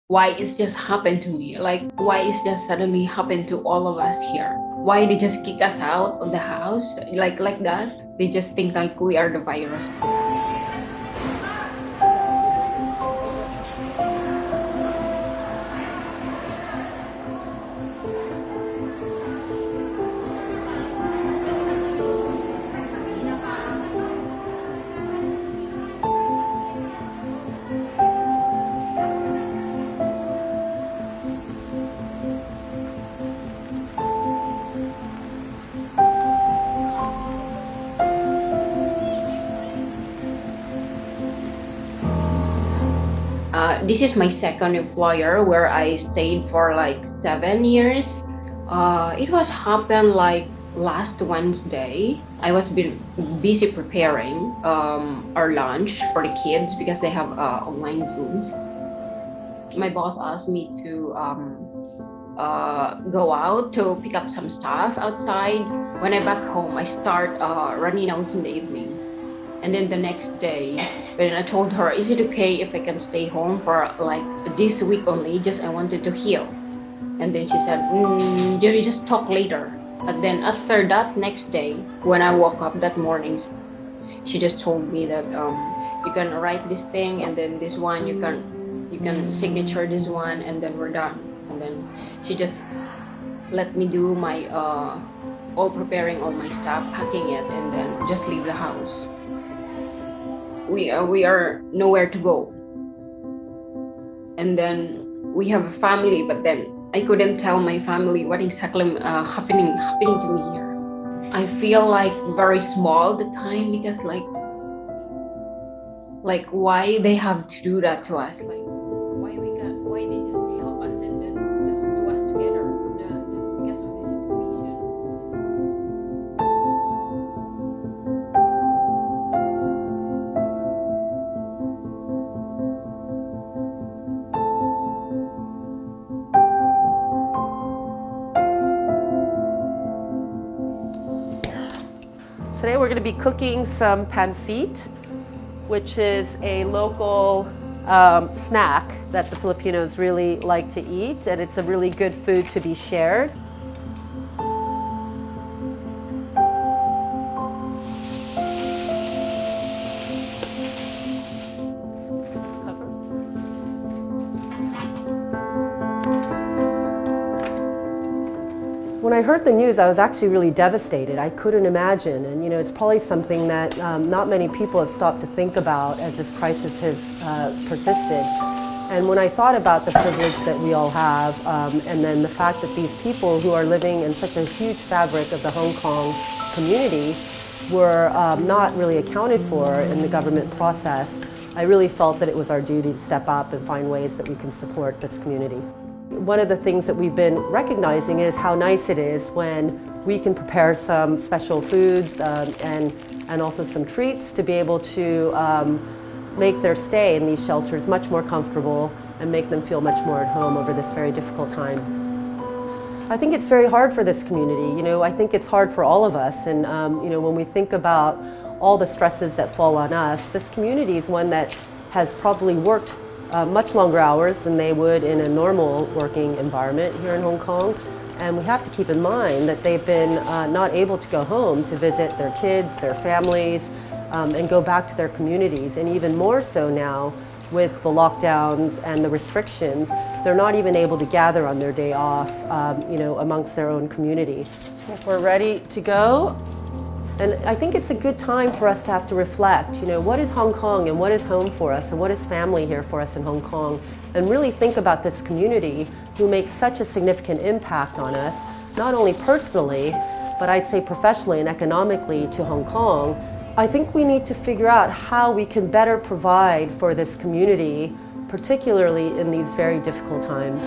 why it's just happened to me. Like, why it's just suddenly happened to all of us here. Why they just kick us out of the house like that? They just think like we are the virus. This is my second employer where I stayed for like 7 years. It was happened like last Wednesday. I was busy preparing our lunch for the kids because they have online Zooms. My boss asked me to go out to pick up some stuff outside. When I back home, I start running out in the evening. And then the next day, when I told her, is it okay if I can stay home for like this week only? Just I wanted to heal. And then she said, Jerry, just talk later. But then after that next day, when I woke up that morning, she just told me that you can write this thing, and then this one you can signature this one, and then we're done. And then she just let me do my all preparing all my stuff, packing it, and then just leave the house. We are nowhere to go. And then we have a family, but then I couldn't tell my family what exactly happening to me here. I feel like very small the time because like why they have to do that to us? Like why they just help us and then just do us together just because of this situation. Today we're going to be cooking some pancit, which is a local snack that the Filipinos really like to eat, and it's a really good food to be shared. When I heard the news, I was actually really devastated. I couldn't imagine, and it's probably something that not many people have stopped to think about as this crisis has persisted. And when I thought about the privilege that we all have, and then the fact that these people who are living in such a huge fabric of the Hong Kong community were not really accounted for in the government process, I really felt that it was our duty to step up and find ways that we can support this community. One of the things that we've been recognizing is how nice it is when we can prepare some special foods and also some treats to be able to make their stay in these shelters much more comfortable and make them feel much more at home over this very difficult time. I think it's very hard for this community. I think it's hard for all of us, and when we think about all the stresses that fall on us, this community is one that has probably worked much longer hours than they would in a normal working environment here in Hong Kong. And we have to keep in mind that they've been not able to go home to visit their kids, their families, and go back to their communities. And even more so now with the lockdowns and the restrictions, they're not even able to gather on their day off, amongst their own community. We're ready to go. And I think it's a good time for us to have to reflect, what is Hong Kong and what is home for us and what is family here for us in Hong Kong, and really think about this community who makes such a significant impact on us, not only personally, but I'd say professionally and economically to Hong Kong. I think we need to figure out how we can better provide for this community, particularly in these very difficult times.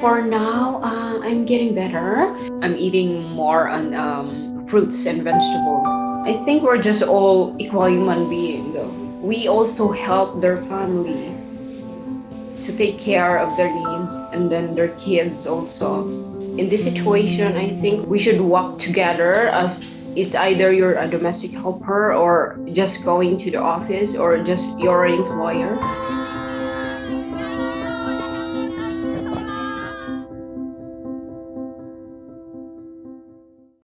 For now, I'm getting better. I'm eating more on fruits and vegetables. I think we're just all equal human beings, though. We also help their family to take care of their needs, and then their kids also. In this situation, I think we should work together as it's either you're a domestic helper or just going to the office or just you're an employer.